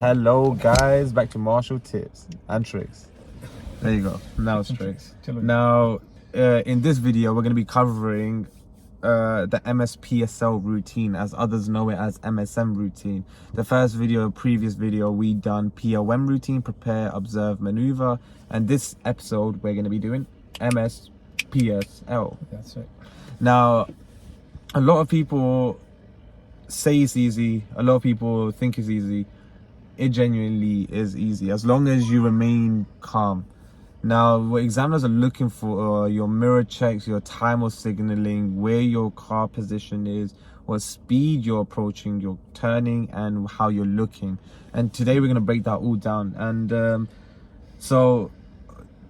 Hello guys, back to Marshall tips and tricks. There you go. Now it's tricks. Now, in this video, we're going to be covering the MSPSL routine, as others know it as MSM routine. The first video, previous video, we done POM routine, prepare, observe, maneuver, and this episode we're going to be doing MSPSL. That's it. Now, a lot of people say it's easy. A lot of people think it's easy. It genuinely is easy as long as you remain calm. Now, what examiners are looking for are your mirror checks, your time of signaling, where your car position is, what speed you're approaching, you're turning, and how you're looking. And today we're going to break that all down. And so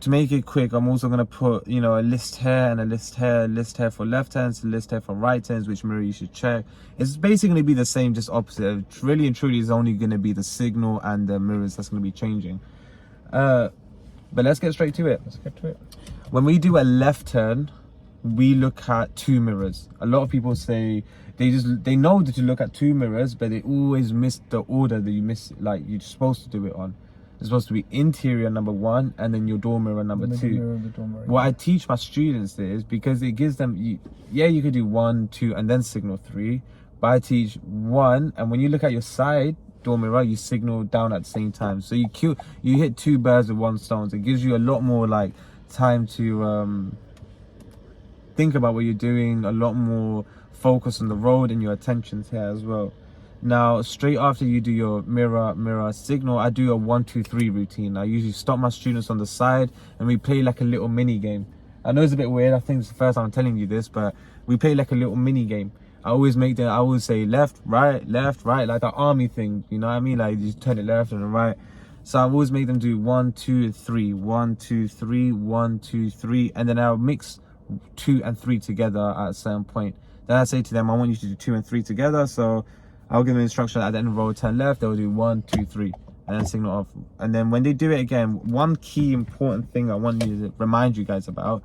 to make it quick, I'm also going to put, a list here and a list here for left hands, a list here for right hands, which mirror you should check. It's basically going to be the same, just opposite. Really and truly, it's only going to be the signal and the mirrors that's going to be changing. But let's get straight to it. When we do a left turn, we look at two mirrors. A lot of people say they know that you look at two mirrors, but they always miss the order that you miss, like you're supposed to do it on. It's supposed to be interior number one and then your door mirror number two. What I teach my students is, because it gives them, you could do 1, 2 and then signal 3, but I teach 1, and when you look at your side door mirror, you signal down at the same time. So you hit two birds with one stone. So it gives you a lot more like time to think about what you're doing, a lot more focus on the road, and your attention's here as well. Now, straight after you do your mirror signal, I do a 1, 2, 3 routine. I usually stop my students on the side and we play like a little mini game. I know it's a bit weird, I think it's the first time I'm telling you this, but we play like a little mini game. I always say left, right, like the army thing, you know what I mean? Like you turn it left and right. So I always make them do 1, 2, 3, 1, 2, 3, 1, 2, 3, and then I'll mix 2 and 3 together at a certain point. Then I say to them, I want you to do 2 and 3 together. So I'll give them instruction at the end of the road, turn left, they'll do 1, 2, 3, and then signal off. And then when they do it again, one key important thing I want you to remind you guys about: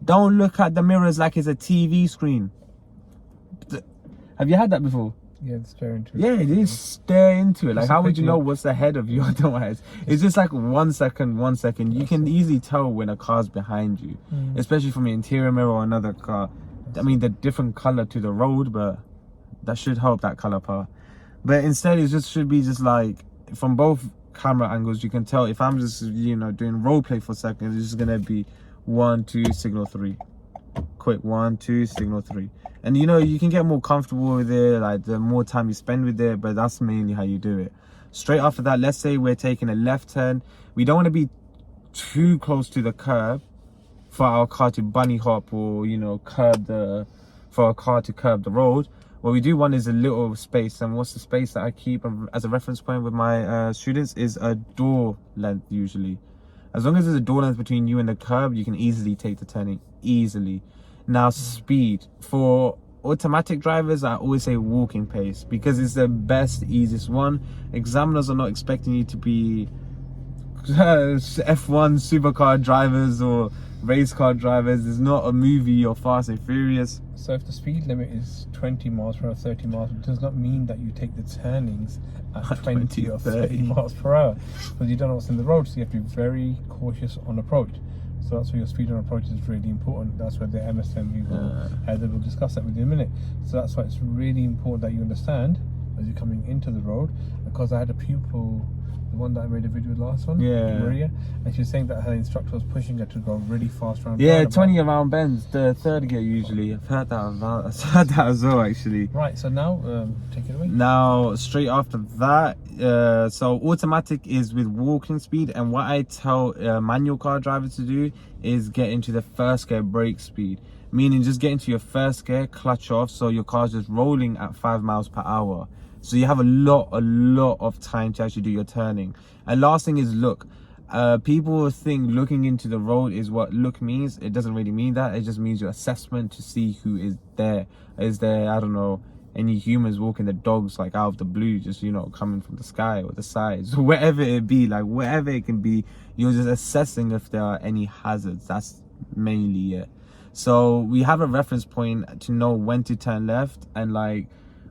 don't look at the mirrors like it's a TV screen. Have you had that before? Yeah, stare into it. Yeah, it is stare into it. Like, how would you know what's ahead of you otherwise? It's just like 1 second. You can easily tell when a car's behind you, especially from an interior mirror or another car. I mean, the different color to the road, but that should help, that color part. But instead it should be like from both camera angles, you can tell. If I'm just doing role play for a second, it's just gonna be 1, 2, signal 3, quick 1, 2, signal 3. And you can get more comfortable with it, like the more time you spend with it, but that's mainly how you do it. Straight after that, let's say we're taking a left turn. We don't want to be too close to the curb for our car to bunny hop or for our car to curb the road. What we do want is a little space, and what's the space that I keep as a reference point with my students is a door length usually. As long as there's a door length between you and the curb, you can easily take the turning, easily. Now, speed. For automatic drivers, I always say walking pace, because it's the best, easiest one. Examiners are not expecting you to be F1 supercar drivers or race car drivers. It's not a movie or Fast and Furious. So if the speed limit is 20 miles per hour, 30 miles, it does not mean that you take the turnings at 20 or 30 miles per hour, because you don't know what's in the road. So you have to be very cautious on approach. So that's where your speed on approach is really important. That's where the MSM Haider will discuss that with you in a minute. So that's why it's really important that you understand as you're coming into the road. Because I had a pupil, the one that I made a video with last one, Maria, and she was saying that her instructor was pushing her to go really fast around. Yeah, 20 around bends, the third gear usually. I've heard that as well, actually. Right, so now take it away. Now, straight after that, so automatic is with walking speed, and what I tell manual car drivers to do is get into the first gear brake speed, meaning just get into your first gear, clutch off, so your car's just rolling at 5 miles per hour. So you have a lot of time to actually do your turning. And last thing is look. People think looking into the road is what look means. It doesn't really mean that. It just means your assessment to see who is there. Is there, I don't know, any humans walking the dogs like out of the blue, just coming from the sky or the sides, wherever it be, like wherever it can be. You're just assessing if there are any hazards. That's mainly it. So we have a reference point to know when to turn left, and like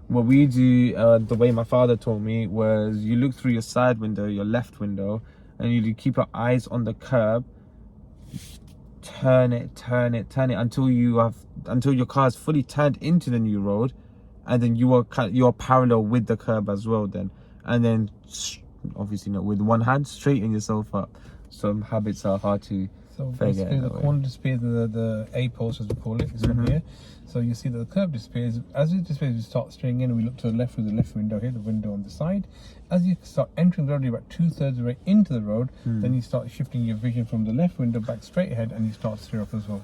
what we do, the way my father taught me, was you look through your side window, your left window, and you keep your eyes on the curb. Turn it until your car is fully turned into the new road, and then you are parallel with the curb as well. And then obviously not with one hand, straighten yourself up. Some habits are hard to So forget. basically, the corner displays the A post, as we call it. This one here. So you see that the curb displays. As it displays, we start straying in. We look to the left with the left window here, the window on the side. As you start entering the road, you're about 2/3 of the way into the road. Then you start shifting your vision from the left window back straight ahead, and you start to steer up as well.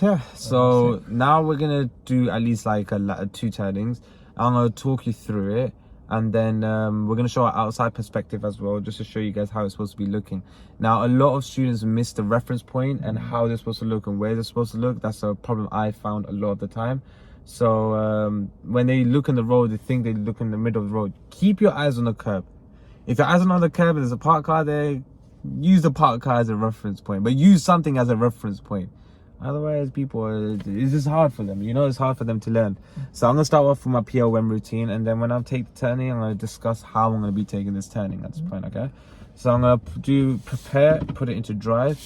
Yeah. So now we're gonna do at least like two turnings. I'm gonna talk you through it. And then we're going to show our outside perspective as well, just to show you guys how it's supposed to be looking. Now, a lot of students miss the reference point and how they're supposed to look and where they're supposed to look. That's a problem I found a lot of the time. So when they look in the road, they think they look in the middle of the road. Keep your eyes on the curb. If your eyes are on the curb and there's a parked car there, use the parked car as a reference point. But use something as a reference point. Otherwise, it's just hard for them. It's hard for them to learn. So I'm going to start off with my PLM routine. And then when I take the turning, I'm going to discuss how I'm going to be taking this turning at this point, okay? So I'm going to prepare, put it into drive,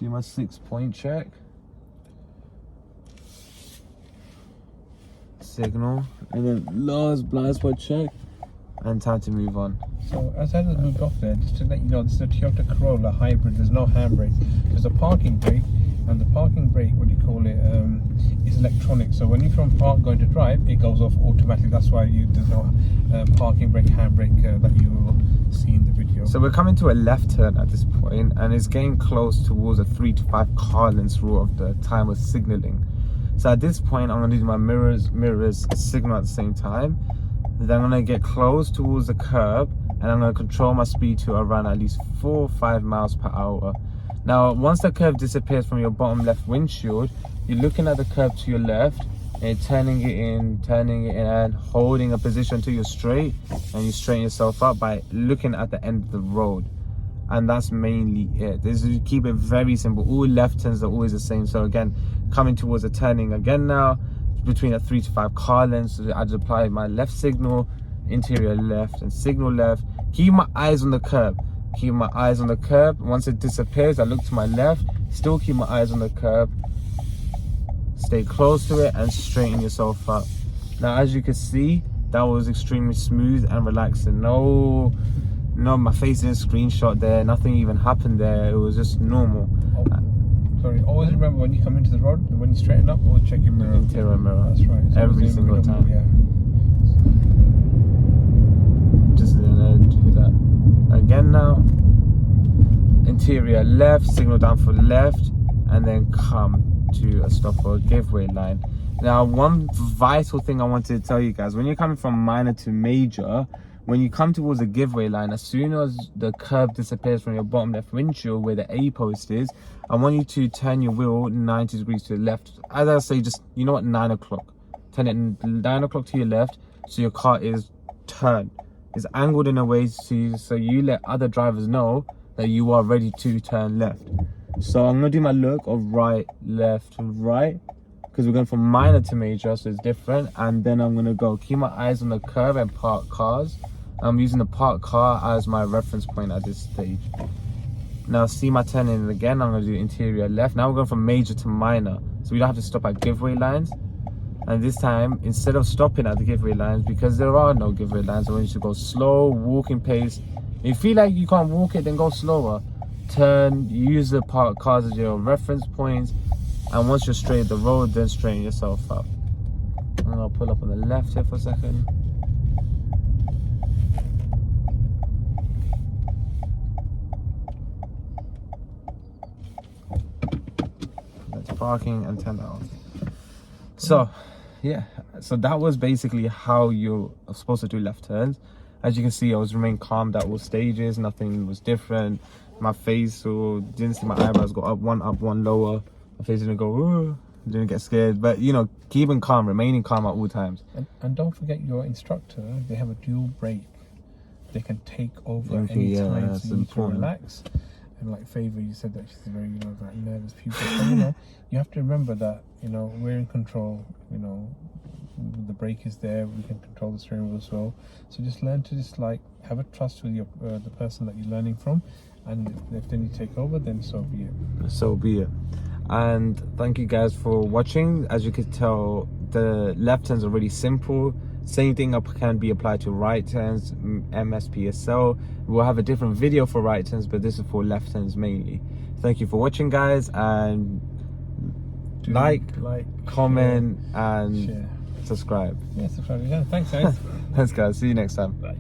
do my 6-point check. Signal. And then last blind spot check. And time to move on. So as I just moved off there, just to let you know, this is a Toyota Corolla hybrid. There's no handbrake. There's a parking brake. And the parking brake, is electronic. So when you're from park going to drive, it goes off automatically. That's why there's no parking brake, handbrake that you will see in the video. So we're coming to a left turn at this point, and it's getting close towards a 3 to 5 car lengths rule of the time of signaling. So at this point, I'm going to do my mirrors signal at the same time. Then I'm going to get close towards the curb, and I'm going to control my speed to around at least 4 or 5 miles per hour. Now, once the curve disappears from your bottom left windshield, you're looking at the curve to your left and turning it in and holding a position until you're straight, and you straighten yourself up by looking at the end of the road. And that's mainly it. Keep it very simple. All left turns are always the same. So again, coming towards a turning again now, between a 3 to 5 car lengths, I just apply my left signal, interior left, and signal left. Keep my eyes on the curb. Keep my eyes on the curb. Once it disappears, I look to my left. Still keep my eyes on the curb. Stay close to it and straighten yourself up. Now, as you can see, that was extremely smooth and relaxing. No, my face didn't screenshot there. Nothing even happened there. It was just normal. Sorry, always remember when you come into the road, when you straighten up, always check your mirror. Interior mirror. That's right. It's Every single time. Yeah. Just gonna do that again now. Interior left, signal down for left, and then come to a stop for a giveaway line. Now, one vital thing I wanted to tell you guys: when you're coming from minor to major, when you come towards a giveaway line, as soon as the curb disappears from your bottom left windshield where the A post is, I want you to turn your wheel 90 degrees to the left. As I say, just, 9 o'clock. Turn it 9 o'clock to your left, so your car is turned. It's angled in a way so you let other drivers know that you are ready to turn left. So I'm going to do my look of right, left, right, because we're going from minor to major, so it's different. And then I'm going to go keep my eyes on the curb and park cars. I'm using the parked car as my reference point at this stage. Now see my turning again, I'm going to do interior left. Now we're going from major to minor, so we don't have to stop at giveaway lines. And this time, instead of stopping at the giveaway lines, because there are no giveaway lines, I want you to go slow, walking pace. If you feel like you can't walk it, then go slower. Turn, use the parked cars as your reference points, and once you're straight at the road, then straighten yourself up. I'm going to pull up on the left here for a second. That's parking and turn that off. So yeah, so that was basically how you're supposed to do left turns. As you can see, I was remain calm at all stages. Nothing was different. My face, or didn't see my eyebrows go up, one lower. My face didn't go, ooh, didn't get scared. But keeping calm, remaining calm at all times. And don't forget your instructor, they have a dual brake. They can take over any time, so you need to relax. And like Favor, you said that she's very, that nervous pupil. So, you have to remember that, we're in control. the brake is there, we can control the steering wheel as well. So just learn to just like have a trust with your the person that you're learning from, and if they need to take over, then so be it. So be it. And thank you guys for watching. As you could tell, the left turns are really simple. Same thing can be applied to right turns, MSPSL. We'll have a different video for right turns, but this is for left turns mainly. Thank you for watching, guys, and like, comment, and share, subscribe. Yeah, subscribe again. Thanks, guys. Thanks, guys. See you next time. Bye.